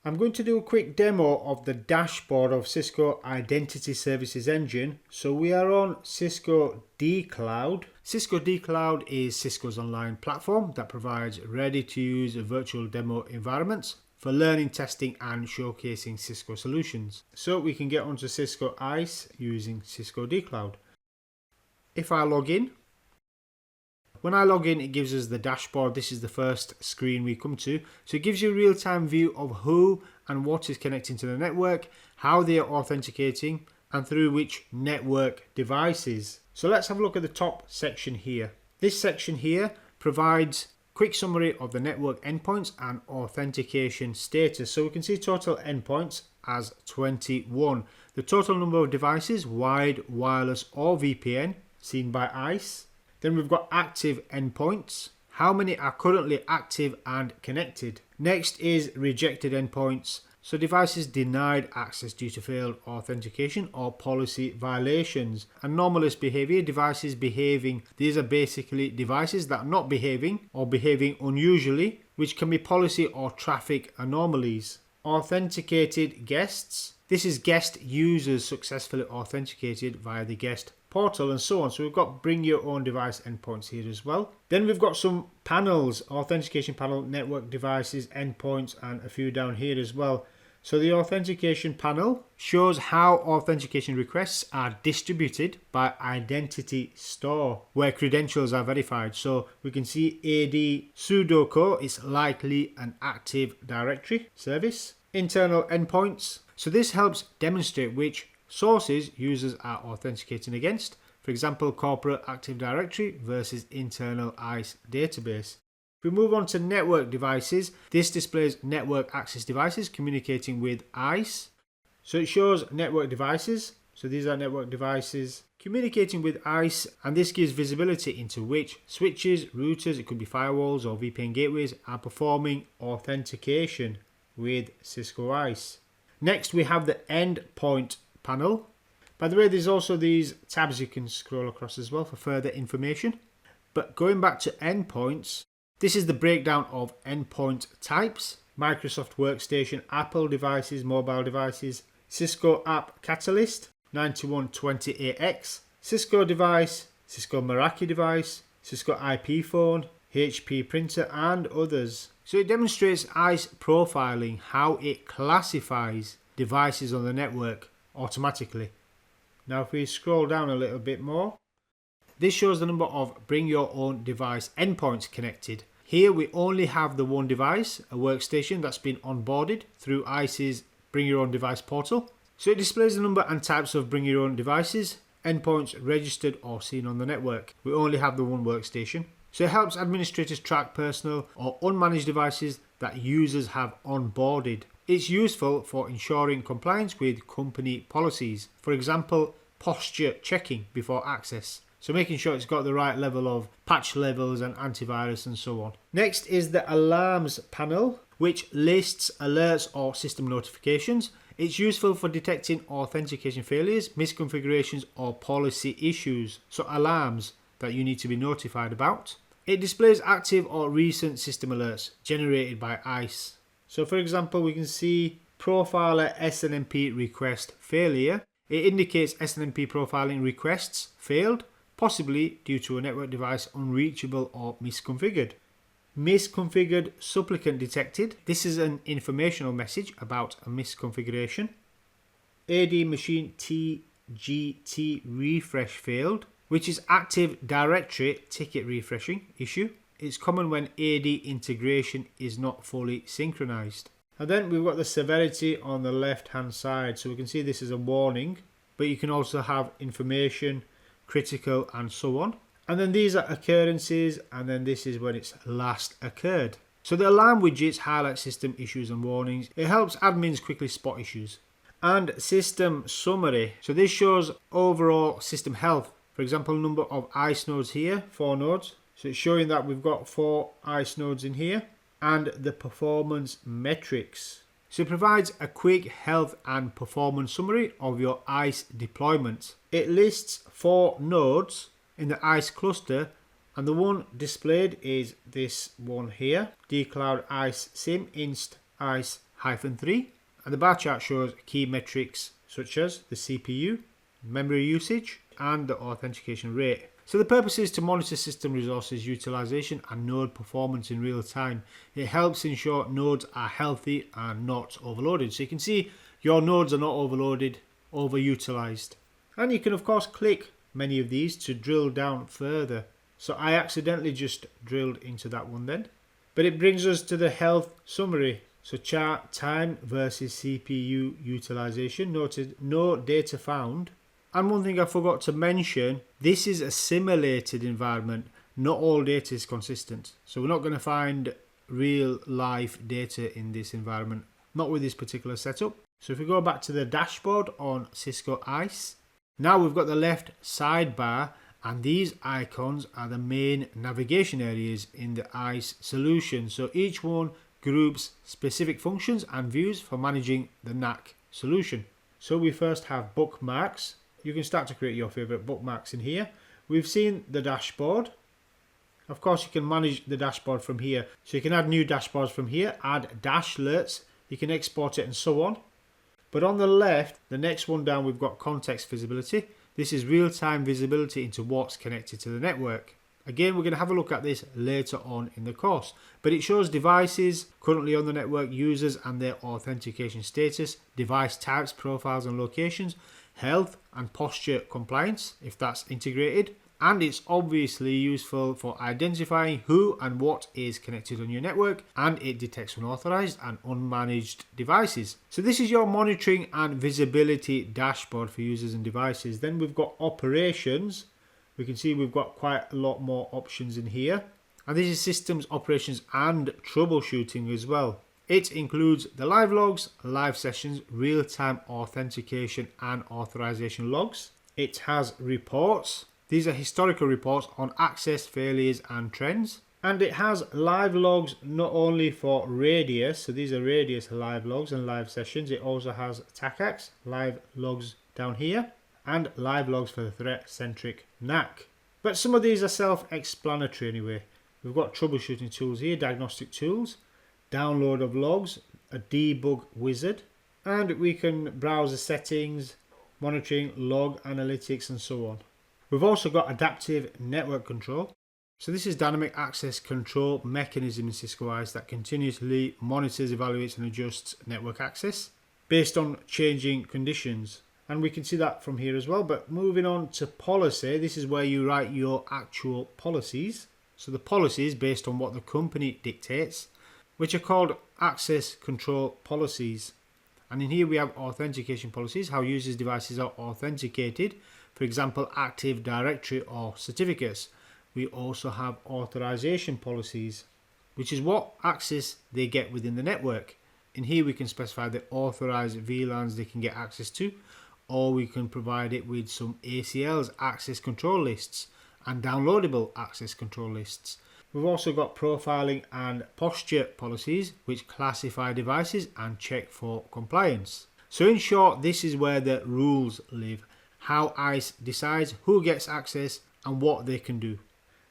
I'm going to do a quick demo of the dashboard of Cisco Identity Services Engine. So we are on Cisco dCloud. Cisco dCloud is Cisco's online platform that provides ready-to-use virtual demo environments for learning, testing and showcasing Cisco solutions. So we can get onto Cisco ISE using Cisco dCloud. If I log in, when I log in, it gives us the dashboard. This is the first screen we come to. So it gives you a real-time view of who and what is connecting to the network, how they are authenticating, and through which network devices. So let's have a look at the top section here. This section here provides a quick summary of the network endpoints and authentication status. So we can see total endpoints as 21. The total number of devices, wired, wireless or VPN, seen by ISE. Then we've got active endpoints. How many are currently active and connected? Next is rejected endpoints. So devices denied access due to failed authentication or policy violations. Anomalous behavior, devices behaving. These are basically devices that are not behaving or behaving unusually, which can be policy or traffic anomalies. Authenticated guests. This is guest users successfully authenticated via the guest portal and so on. So we've got bring your own device endpoints here as well. Then we've got some panels, authentication panel, network devices, endpoints, and a few down here as well. So the authentication panel shows how authentication requests are distributed by identity store where credentials are verified. So we can see AD sudoku is likely an active directory service. Internal endpoints. So this helps demonstrate which sources users are authenticating against. For example, corporate Active Directory versus internal ISE database. If we move on to network devices, this displays network access devices communicating with ISE. So it shows network devices. So these are network devices communicating with ISE, and this gives visibility into which switches, routers, it could be firewalls or VPN gateways, are performing authentication with Cisco ISE. Next we have the endpoint panel. By the way, there's also these tabs you can scroll across as well for further information. But going back to endpoints, this is the breakdown of endpoint types: Microsoft Workstation, Apple devices, mobile devices, Cisco App Catalyst 9120AX, Cisco device, Cisco Meraki device, Cisco IP phone, HP printer and others. So it demonstrates ISE profiling, how it classifies devices on the network automatically. Now if we scroll down a little bit more, this shows the number of bring your own device endpoints connected. Here we only have the one device, a workstation that's been onboarded through ISE's bring your own device portal. So it displays the number and types of bring your own devices, endpoints registered or seen on the network. We only have the one workstation. So it helps administrators track personal or unmanaged devices that users have onboarded. It's useful for ensuring compliance with company policies. For example, posture checking before access. So making sure it's got the right level of patch levels and antivirus and so on. Next is the alarms panel, which lists alerts or system notifications. It's useful for detecting authentication failures, misconfigurations or policy issues. So alarms that you need to be notified about. It displays active or recent system alerts generated by ISE. So for example, we can see profiler SNMP request failure. It indicates SNMP profiling requests failed, possibly due to a network device unreachable or misconfigured. Misconfigured supplicant detected. This is an informational message about a misconfiguration. AD machine TGT refresh failed, which is Active Directory ticket refreshing issue. It's common when AD integration is not fully synchronized. And then we've got the severity on the left hand side. So we can see this is a warning, but you can also have information, critical and so on. And then these are occurrences, and then this is when it's last occurred. So the alarm widgets highlight system issues and warnings. It helps admins quickly spot issues. And system summary. So this shows overall system health. For example, number of ISE nodes here, 4 nodes. So it's showing that we've got 4 ISE nodes in here, and the performance metrics. So it provides a quick health and performance summary of your ISE deployment. It lists 4 nodes in the ISE cluster, and the one displayed is this one here, dCloud ISE SIM Inst ISE -3. And the bar chart shows key metrics such as the CPU, memory usage, and the authentication rate. So the purpose is to monitor system resources utilization and node performance in real time. It helps ensure nodes are healthy and not overloaded. So you can see your nodes are not overloaded, overutilized. And you can of course click many of these to drill down further. So I accidentally just drilled into that one then. But it brings us to the health summary. So chart time versus CPU utilization. Noted no data found. And one thing I forgot to mention, this is a simulated environment. Not all data is consistent. So we're not going to find real life data in this environment. Not with this particular setup. So if we go back to the dashboard on Cisco ISE, now we've got the left sidebar, and these icons are the main navigation areas in the ISE solution. So each one groups specific functions and views for managing the NAC solution. So we first have bookmarks. You can start to create your favorite bookmarks in here. We've seen the dashboard. Of course, you can manage the dashboard from here. So you can add new dashboards from here, add dashlets, you can export it and so on. But on the left, the next one down, we've got context visibility. This is real-time visibility into what's connected to the network. Again, we're going to have a look at this later on in the course. But it shows devices currently on the network, users and their authentication status, device types, profiles and locations, health and posture compliance, if that's integrated. And it's obviously useful for identifying who and what is connected on your network, and it detects unauthorized and unmanaged devices. So this is your monitoring and visibility dashboard for users and devices. Then we've got operations. We can see we've got quite a lot more options in here. And this is systems operations and troubleshooting as well. It includes the live logs, live sessions, real-time authentication and authorization logs. It has reports. These are historical reports on access, failures and trends. And it has live logs not only for Radius, so these are Radius live logs and live sessions. It also has TACACS live logs down here and live logs for the threat-centric NAC. But some of these are self-explanatory anyway. We've got troubleshooting tools here, diagnostic tools, download of logs, a debug wizard, and we can browse the settings, monitoring, log analytics and so on. We've also got adaptive network control. So this is dynamic access control mechanism in Cisco ISE that continuously monitors, evaluates and adjusts network access based on changing conditions. And we can see that from here as well. But moving on to policy, this is where you write your actual policies. So the policies based on what the company dictates, which are called access control policies. And in here we have authentication policies, how users' devices are authenticated. For example, Active Directory or certificates. We also have authorization policies, which is what access they get within the network. In here we can specify the authorized VLANs they can get access to, or we can provide it with some ACLs, access control lists, and downloadable access control lists. We've also got profiling and posture policies, which classify devices and check for compliance. So in short, this is where the rules live. How ISE decides who gets access and what they can do.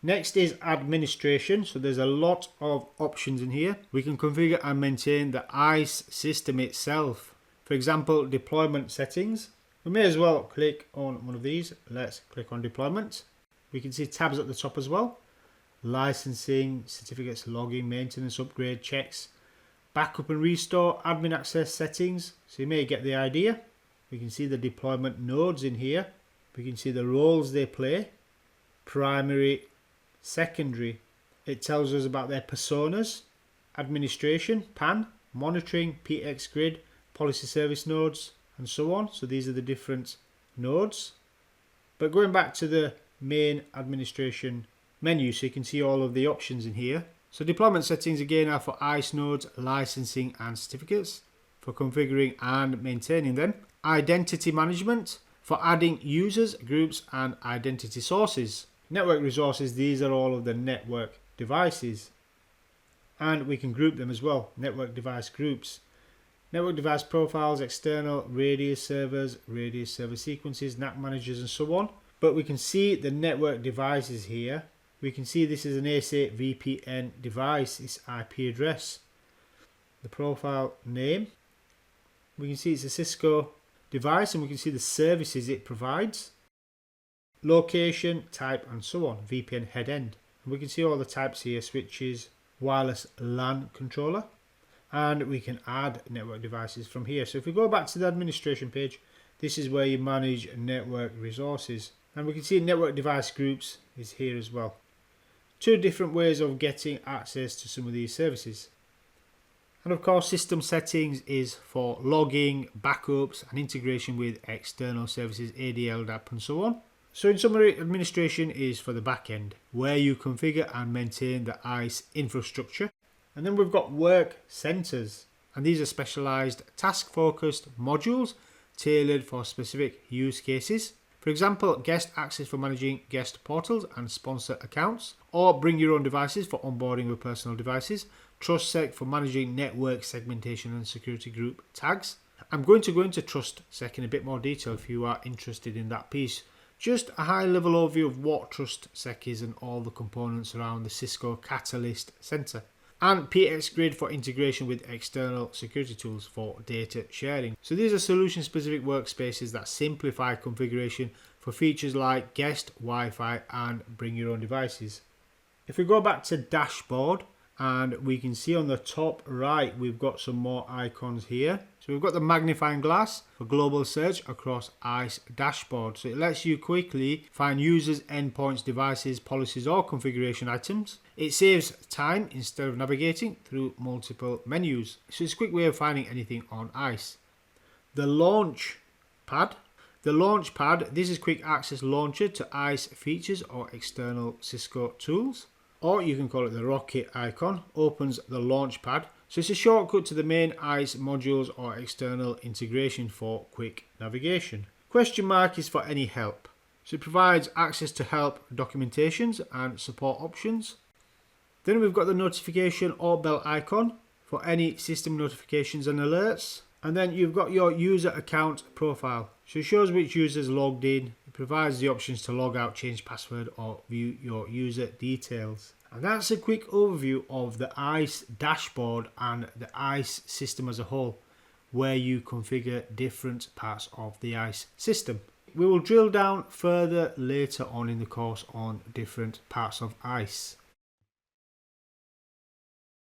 Next is administration. So there's a lot of options in here. We can configure and maintain the ISE system itself. For example, deployment settings. We may as well click on one of these. Let's click on deployment. We can see tabs at the top as well. Licensing, certificates, logging, maintenance, upgrade, checks, backup and restore, admin access settings. So you may get the idea. We can see the deployment nodes in here. We can see the roles they play. Primary, secondary. It tells us about their personas. Administration, PAN, monitoring, PX grid, policy service nodes, and so on. So these are the different nodes. But going back to the main administration menu, so you can see all of the options in here. So deployment settings again are for ISE nodes, licensing and certificates, for configuring and maintaining them. Identity management, for adding users, groups and identity sources. Network resources, these are all of the network devices. And we can group them as well, network device groups. Network device profiles, external, Radius servers, Radius server sequences, NAC managers and so on. But we can see the network devices here. We can see this is an ASA VPN device, its IP address. the profile name. We can see it's a Cisco device and we can see the services it provides. Location, type and so on, VPN head end. And we can see all the types here, switches, wireless LAN controller. And we can add network devices from here. So if we go back to the administration page, this is where you manage network resources. And we can see network device groups is here as well. Two different ways of getting access to some of these services. And of course, system settings is for logging, backups and integration with external services, ADL, DAP and so on. So in summary, administration is for the back end, where you configure and maintain the ISE infrastructure. And then we've got work centers, and these are specialized task-focused modules tailored for specific use cases. For example, guest access for managing guest portals and sponsor accounts, or bring your own devices for onboarding with personal devices. TrustSec for managing network segmentation and security group tags. I'm going to go into TrustSec in a bit more detail if you are interested in that piece. Just a high level overview of what TrustSec is and all the components around the Cisco Catalyst Center. And PX Grid for integration with external security tools for data sharing. So these are solution specific workspaces that simplify configuration for features like guest, Wi-Fi and bring your own devices. If we go back to dashboard, and we can see on the top right we've got some more icons here. So we've got the magnifying glass for global search across ISE dashboard. So it lets you quickly find users, endpoints, devices, policies or configuration items. It saves time instead of navigating through multiple menus. So it's a quick way of finding anything on ISE. The launch pad. The launch pad, this is quick access launcher to ISE features or external Cisco tools. Or you can call it the rocket icon, opens the launch pad. So it's a shortcut to the main ISE modules or external integration for quick navigation. Question mark is for any help. So it provides access to help documentations and support options. Then we've got the notification or bell icon for any system notifications and alerts. And then you've got your user account profile. So it shows which users logged in. It provides the options to log out, change password or view your user details. And that's a quick overview of the ISE dashboard and the ISE system as a whole, where you configure different parts of the ISE system. We will drill down further later on in the course on different parts of ISE.